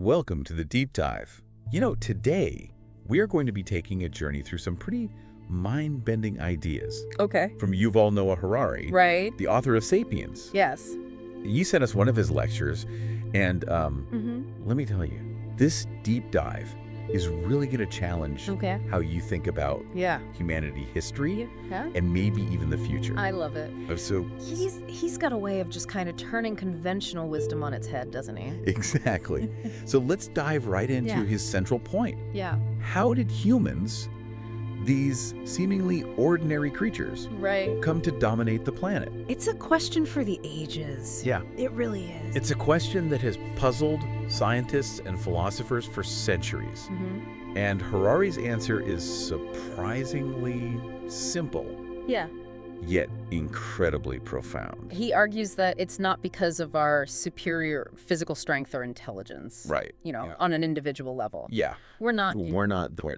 Welcome to the Deep Dive. Today we are going to be taking a journey through some pretty mind-bending ideas. Okay. From Yuval Noah Harari, Right. the author of Sapiens. Yes. You sent us one of his lectures, and let me tell you, this deep dive is really going to challenge how you think about humanity history and maybe even the future. I love it. So He's got a way of just kind of turning conventional wisdom on its head, doesn't he? exactly. So let's dive right into his central point. Yeah. How did humans, these seemingly ordinary creatures, come to dominate the planet? It's a question for the ages. Yeah. It really is. It's a question that has puzzled scientists and philosophers for centuries. And Harari's answer is surprisingly simple, yet incredibly profound. He argues that it's not because of our superior physical strength or intelligence. Right. On an individual level. Yeah. We're not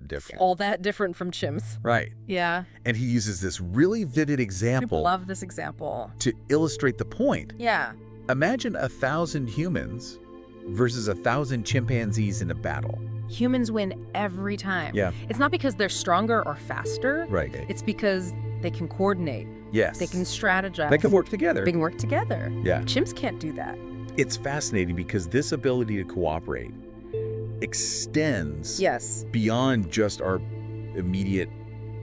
different. all that different from chimps. Right. Yeah. And he uses this really vivid example. I love this example. To illustrate the point. Yeah. Imagine 1,000 humans versus 1,000 chimpanzees in a battle. Humans win every time. Yeah. It's not because they're stronger or faster. Right. It's because they can coordinate. Yes. They can strategize. They can work together. They can work together. Yeah. Chimps can't do that. It's fascinating because this ability to cooperate extends beyond just our immediate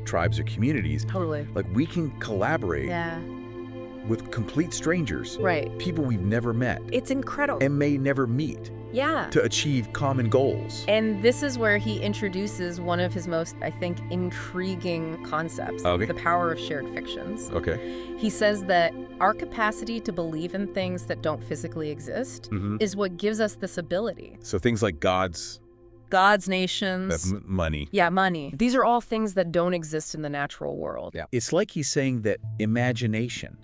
tribes or communities. Totally. Like, we can collaborate with complete strangers. Right. People we've never met. It's incredible. And may never meet. Yeah. To achieve common goals. And this is where he introduces one of his most, I think, intriguing concepts, the power of shared fictions. Okay. He says that our capacity to believe in things that don't physically exist is what gives us this ability. So things like gods, nations. money. Yeah, money. These are all things that don't exist in the natural world. Yeah. It's like he's saying that imagination,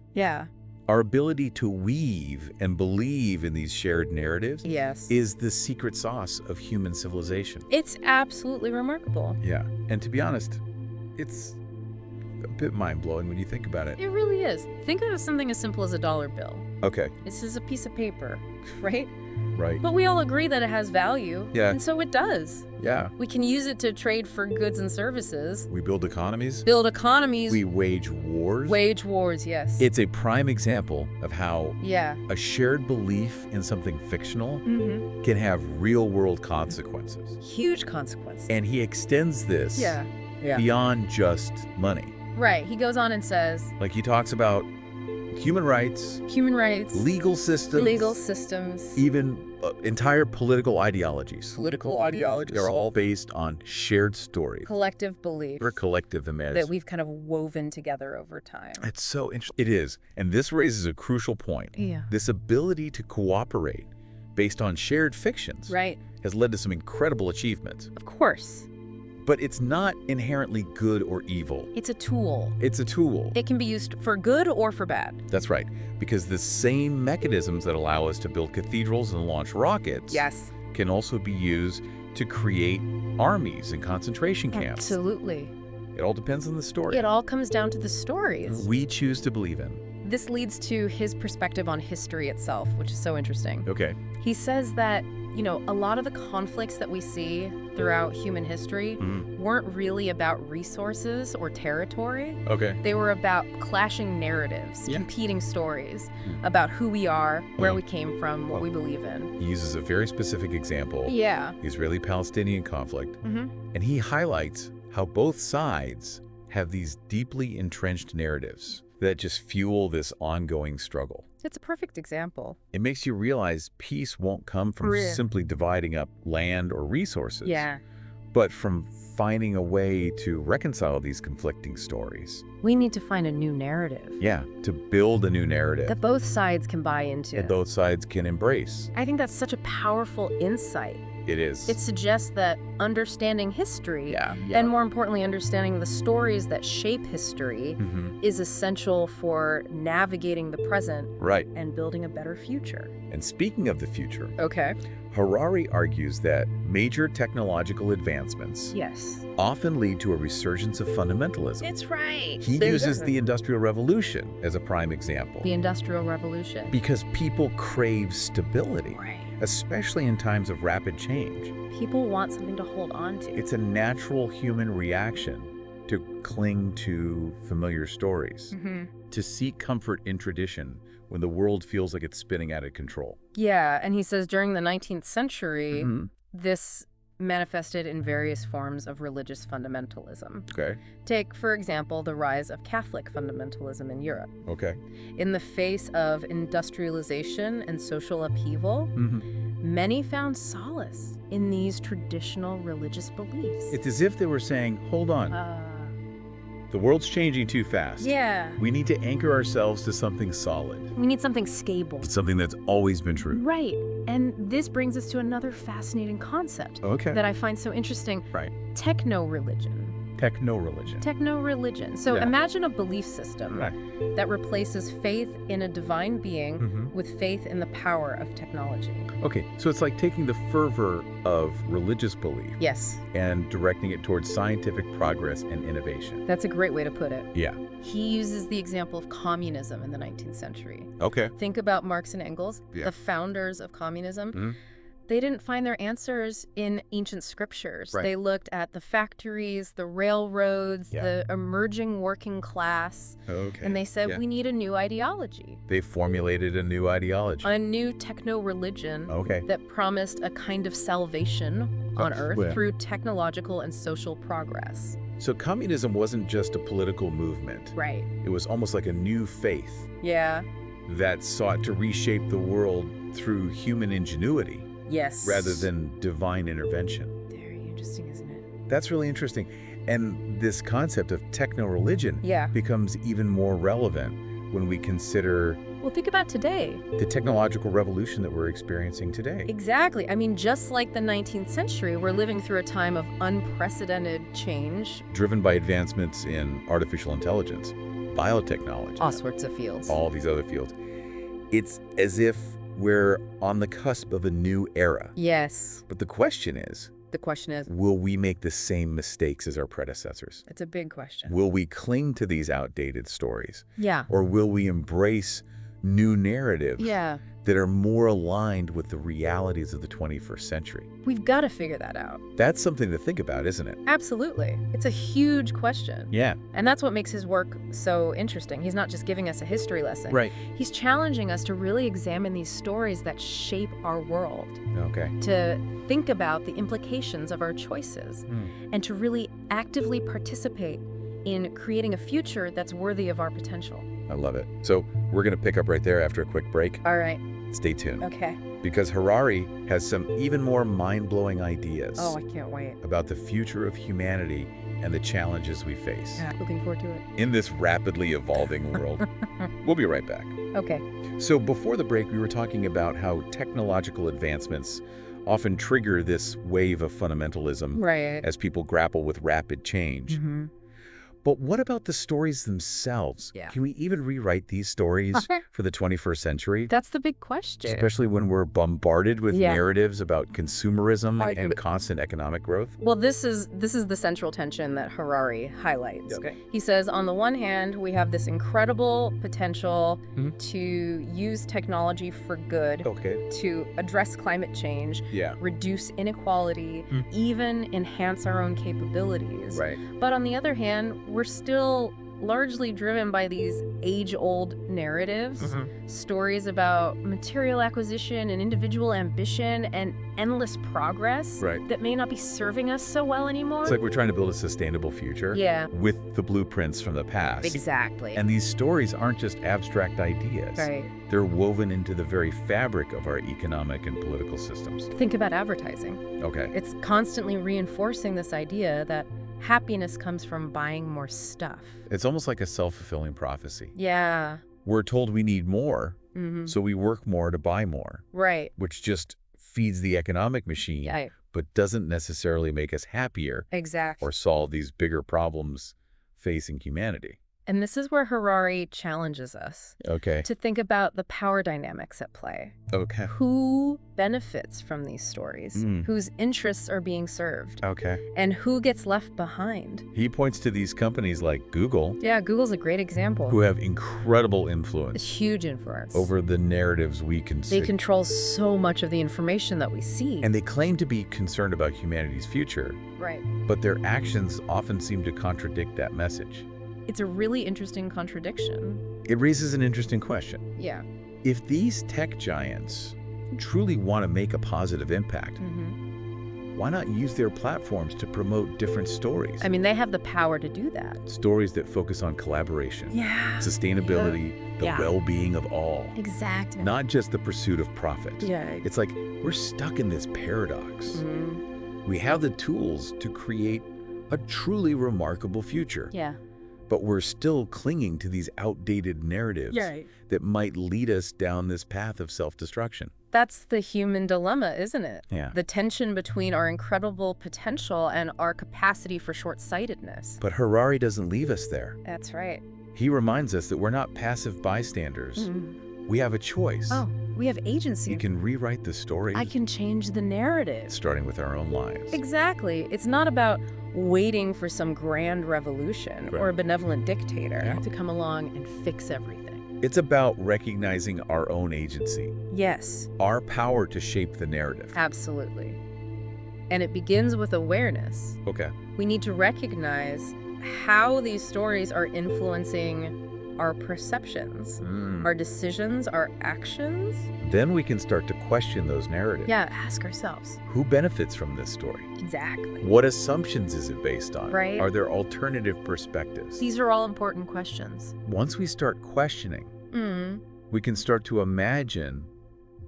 our ability to weave and believe in these shared narratives, is the secret sauce of human civilization. It's absolutely remarkable. Yeah. And to be honest, it's a bit mind-blowing when you think about it. It really is. Think of something as simple as a dollar bill. Okay. This is a piece of paper, right? Right. But we all agree that it has value. Yeah. And so it does. Yeah. We can use it to trade for goods and services. We build economies. We wage wars. Wage wars, yes. It's a prime example of how a shared belief in something fictional can have real-world consequences. Huge consequences. And he extends this beyond just money. Right. He goes on and says, like, he talks about human rights, legal systems, even entire political ideologies. They're all based on shared stories. Collective belief. Or collective imagination. That we've kind of woven together over time. It's so interesting. It is. And this raises a crucial point. Yeah. This ability to cooperate based on shared fictions has led to some incredible achievements. Of course. But it's not inherently good or evil. It's a tool. It's a tool. It can be used for good or for bad. That's right. Because the same mechanisms that allow us to build cathedrals and launch rockets can also be used to create armies and concentration camps. Absolutely. It all depends on the story. It all comes down to the stories we choose to believe in. This leads to his perspective on history itself, which is so interesting. Okay. He says that, a lot of the conflicts that we see throughout human history weren't really about resources or territory. Okay. They were about clashing narratives, competing stories about who we are, where we came from, what we believe in. He uses a very specific example. Yeah. The Israeli-Palestinian conflict. And he highlights how both sides have these deeply entrenched narratives that just fuel this ongoing struggle. It's a perfect example. It makes you realize peace won't come from simply dividing up land or resources, but from finding a way to reconcile these conflicting stories. We need to find a new narrative. Yeah, to build a new narrative. That both sides can buy into. That both sides can embrace. I think that's such a powerful insight. It is. It suggests that understanding history, and more importantly, understanding the stories that shape history, is essential for navigating the present and building a better future. And speaking of the future, okay, Harari argues that major technological advancements often lead to a resurgence of fundamentalism. That's right. He uses the Industrial Revolution as a prime example. The Industrial Revolution. Because people crave stability. Right. especially in times of rapid change. People want something to hold on to. It's a natural human reaction to cling to familiar stories, to seek comfort in tradition when the world feels like it's spinning out of control. Yeah, and he says during the 19th century, this manifested in various forms of religious fundamentalism. Okay. Take, for example, the rise of Catholic fundamentalism in Europe. Okay. In the face of industrialization and social upheaval, many found solace in these traditional religious beliefs. It's as if they were saying, hold on, the world's changing too fast. Yeah. We need to anchor ourselves to something solid. We need something stable. Something that's always been true. Right. And this brings us to another fascinating concept that I find so interesting. Right. Techno-religion. Techno-religion. Techno-religion. So imagine a belief system that replaces faith in a divine being with faith in the power of technology. Okay, so it's like taking the fervor of religious belief and directing it towards scientific progress and innovation. That's a great way to put it. Yeah. He uses the example of communism in the 19th century. Okay. Think about Marx and Engels, the founders of communism. They didn't find their answers in ancient scriptures. They looked at the factories, the railroads, the emerging working class, and they said, we need a new ideology. They formulated a new ideology. A new techno-religion that promised a kind of salvation on Earth through technological and social progress. So communism wasn't just a political movement. Right. It was almost like a new faith. Yeah. That sought to reshape the world through human ingenuity. Yes. Rather than divine intervention. Very interesting, isn't it? That's really interesting. And this concept of techno-religion becomes even more relevant when we consider... Well, think about today. The technological revolution that we're experiencing today. Exactly. I mean, just like the 19th century, we're living through a time of unprecedented change. Driven by advancements in artificial intelligence, biotechnology. All sorts of fields. All these other fields. It's as if we're on the cusp of a new era. Yes. But the question is, will we make the same mistakes as our predecessors? It's a big question. Will we cling to these outdated stories? Yeah. Or will we embrace new narratives that are more aligned with the realities of the 21st century? We've got to figure that out. That's something to think about, isn't it? Absolutely. It's a huge question. Yeah. And that's what makes his work so interesting. He's not just giving us a history lesson. Right. He's challenging us to really examine these stories that shape our world. Okay. To think about the implications of our choices and to really actively participate in creating a future that's worthy of our potential. I love it. So we're going to pick up right there after a quick break. All right. Stay tuned. Okay. Because Harari has some even more mind-blowing ideas. Oh, I can't wait. About the future of humanity and the challenges we face. Yeah, looking forward to it. In this rapidly evolving world. We'll be right back. Okay. So before the break, we were talking about how technological advancements often trigger this wave of fundamentalism as people grapple with rapid change. But what about the stories themselves? Yeah. Can we even rewrite these stories for the 21st century? That's the big question. Especially when we're bombarded with narratives about consumerism and constant economic growth? Well, this is the central tension that Harari highlights. Okay. He says, on the one hand, we have this incredible potential to use technology for good, to address climate change, reduce inequality, even enhance our own capabilities. Right. But on the other hand, we're still largely driven by these age-old narratives, stories about material acquisition and individual ambition and endless progress that may not be serving us so well anymore. It's like we're trying to build a sustainable future with the blueprints from the past. Exactly. And these stories aren't just abstract ideas. They're woven into the very fabric of our economic and political systems. Think about advertising. It's constantly reinforcing this idea that happiness comes from buying more stuff. It's almost like a self-fulfilling prophecy. Yeah. We're told we need more, so we work more to buy more. Right. Which just feeds the economic machine, but doesn't necessarily make us happier. Exactly. Or solve these bigger problems facing humanity. And this is where Harari challenges us to think about the power dynamics at play. Who benefits from these stories? Whose interests are being served? And who gets left behind? He points to these companies like Google. Yeah, Google's a great example. Who have incredible influence. Huge influence. Over the narratives we can see. They control so much of the information that we see. And they claim to be concerned about humanity's future. Right. But their actions often seem to contradict that message. It's a really interesting contradiction. It raises an interesting question. Yeah. If these tech giants truly want to make a positive impact, why not use their platforms to promote different stories? I mean, they have the power to do that. Stories that focus on collaboration, sustainability, the well-being of all. Exactly. Not just the pursuit of profit. Yeah. It's like we're stuck in this paradox. We have the tools to create a truly remarkable future. Yeah. But we're still clinging to these outdated narratives that might lead us down this path of self-destruction. That's the human dilemma, isn't it? Yeah. The tension between our incredible potential and our capacity for short-sightedness. But Harari doesn't leave us there. That's right. He reminds us that we're not passive bystanders. We have a choice. Oh, we have agency. We can rewrite the story. I can change the narrative. Starting with our own lives. Exactly. It's not about waiting for some grand revolution or a benevolent dictator to come along and fix everything. It's about recognizing our own agency. Yes. Our power to shape the narrative. Absolutely. And it begins with awareness. We need to recognize how these stories are influencing our perceptions, our decisions, our actions. Then we can start to question those narratives. Yeah, ask ourselves. Who benefits from this story? Exactly. What assumptions is it based on? Right. Are there alternative perspectives? These are all important questions. Once we start questioning, we can start to imagine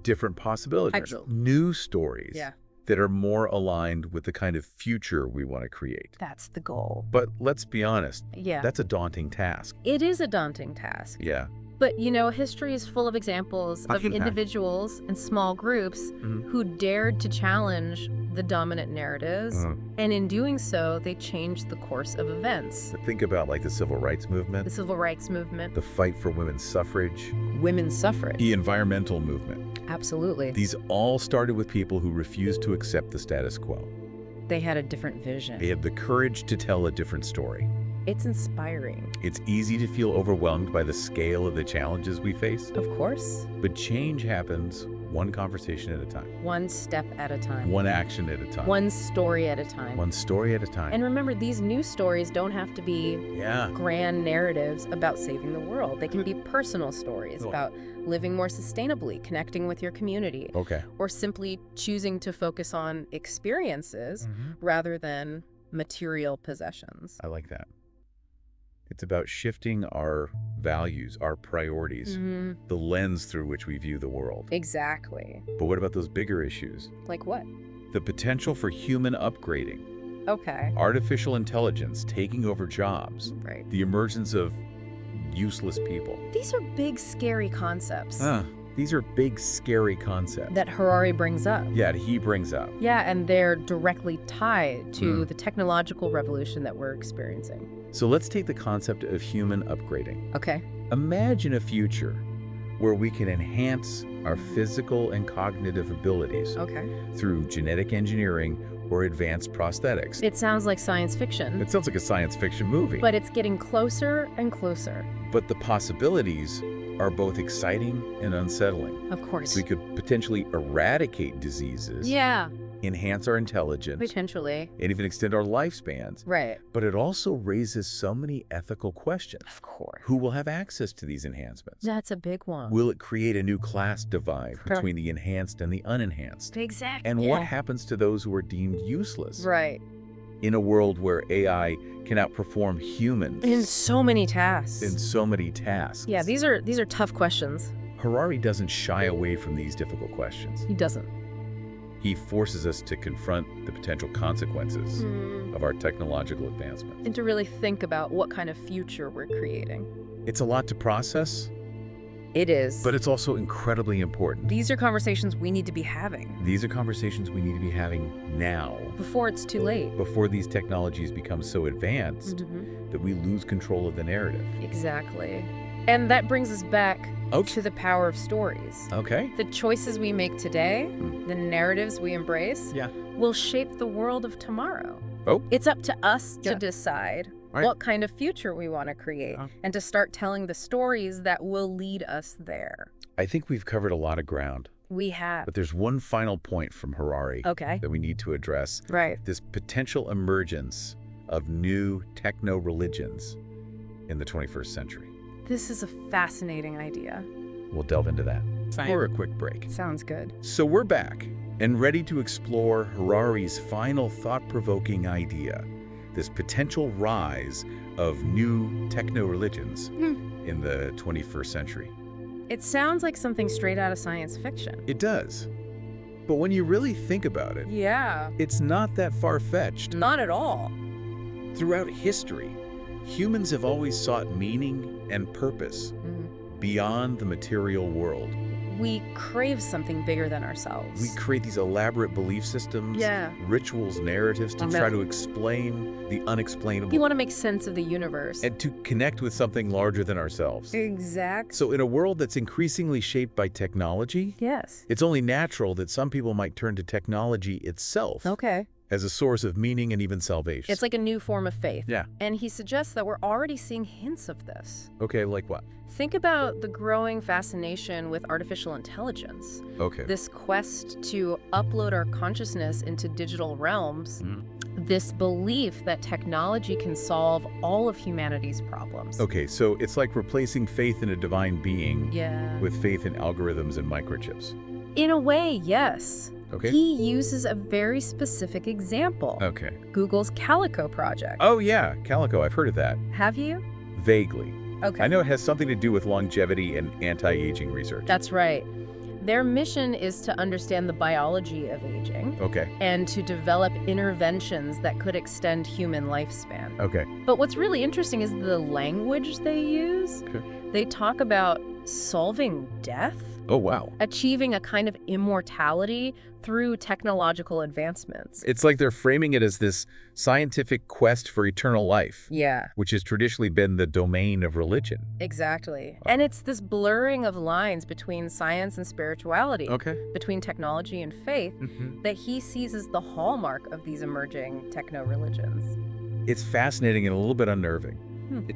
different possibilities, new stories that are more aligned with the kind of future we want to create. That's the goal. But let's be honest, that's a daunting task. It is a daunting task. Yeah. But, you know, history is full of examples of individuals and small groups who dared to challenge the dominant narratives, and in doing so, they changed the course of events. Think about like the civil rights movement. The civil rights movement. The fight for women's suffrage. Women's suffrage. The environmental movement. Absolutely. These all started with people who refused to accept the status quo. They had a different vision. They had the courage to tell a different story. It's inspiring. It's easy to feel overwhelmed by the scale of the challenges we face. Of course. But change happens one conversation at a time. One step at a time. One action at a time. One story at a time. One story at a time. And remember, these new stories don't have to be grand narratives about saving the world. They can be personal stories about living more sustainably, connecting with your community. Or simply choosing to focus on experiences rather than material possessions. I like that. It's about shifting our values, our priorities, the lens through which we view the world. Exactly. But what about those bigger issues? Like what? The potential for human upgrading. Artificial intelligence taking over jobs. Right. The emergence of useless people. These are big, scary concepts. These are big, scary concepts. That Harari brings up. Yeah, he brings up. Yeah, and they're directly tied to the technological revolution that we're experiencing. So let's take the concept of human upgrading. Imagine a future where we can enhance our physical and cognitive abilities through genetic engineering or advanced prosthetics. It sounds like science fiction. It sounds like a science fiction movie. But it's getting closer and closer. But the possibilities are both exciting and unsettling. Of course. We could potentially eradicate diseases. Yeah. Enhance our intelligence. Potentially. And even extend our lifespans. Right. But it also raises so many ethical questions. Of course. Who will have access to these enhancements? That's a big one. Will it create a new class divide between the enhanced and the unenhanced? Exactly. And what happens to those who are deemed useless? Right. In a world where AI can outperform humans. In so many tasks. In so many tasks. Yeah, these are tough questions. Harari doesn't shy away from these difficult questions. He doesn't. He forces us to confront the potential consequences of our technological advancement. And to really think about what kind of future we're creating. It's a lot to process, It is. But it's also incredibly important. These are conversations we need to be having. These are conversations we need to be having now. Before it's too late. Before these technologies become so advanced that we lose control of the narrative. Exactly. And that brings us back to the power of stories. Okay. The choices we make today, the narratives we embrace, will shape the world of tomorrow. Oh. It's up to us to decide what kind of future we want to create and to start telling the stories that will lead us there. I think we've covered a lot of ground. We have. But there's one final point from Harari that we need to address. Right. This potential emergence of new techno-religions in the 21st century. This is a fascinating idea. We'll delve into that for a quick break. Sounds good. So we're back and ready to explore Harari's final thought-provoking idea, this potential rise of new techno-religions in the 21st century. It sounds like something straight out of science fiction. It does. But when you really think about it, it's not that far-fetched. Not at all. Throughout history, humans have always sought meaning and purpose beyond the material world. We crave something bigger than ourselves. We create these elaborate belief systems, rituals, narratives to try to explain the unexplainable. You want to make sense of the universe. And to connect with something larger than ourselves. Exactly. So in a world that's increasingly shaped by technology, it's only natural that some people might turn to technology itself as a source of meaning and even salvation. It's like a new form of faith. Yeah. And he suggests that we're already seeing hints of this. Okay, like what? Think about the growing fascination with artificial intelligence. Okay. This quest to upload our consciousness into digital realms. This belief that technology can solve all of humanity's problems. Okay, so it's like replacing faith in a divine being with faith in algorithms and microchips. In a way, yes. Okay. He uses a very specific example. Okay. Google's Calico project. Oh yeah, Calico, I've heard of that. Have you? Vaguely. Okay. I know it has something to do with longevity and anti-aging research. That's right. Their mission is to understand the biology of aging. Okay. And to develop interventions that could extend human lifespan. Okay. But what's really interesting is the language they use. Okay. They talk about solving death. Oh, wow. Achieving a kind of immortality through technological advancements. It's like they're framing it as this scientific quest for eternal life. Yeah. Which has traditionally been the domain of religion. Exactly. And it's this blurring of lines between science and spirituality, between technology and faith, that he sees as the hallmark of these emerging techno-religions. It's fascinating and a little bit unnerving.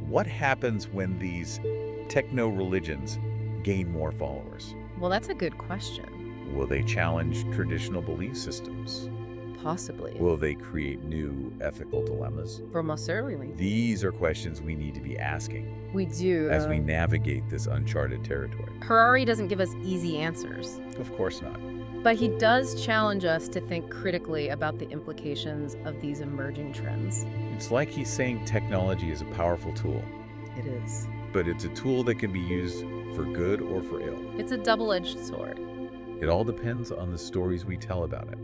What happens when these techno-religions gain more followers? Well, that's a good question. Will they challenge traditional belief systems? Possibly. Will they create new ethical dilemmas? For most certainly. These are questions we need to be asking. We do. As we navigate this uncharted territory. Harari doesn't give us easy answers. Of course not. But he does challenge us to think critically about the implications of these emerging trends. It's like he's saying technology is a powerful tool. It is. But it's a tool that can be used for good or for ill. It's a double-edged sword. It all depends on the stories we tell about it.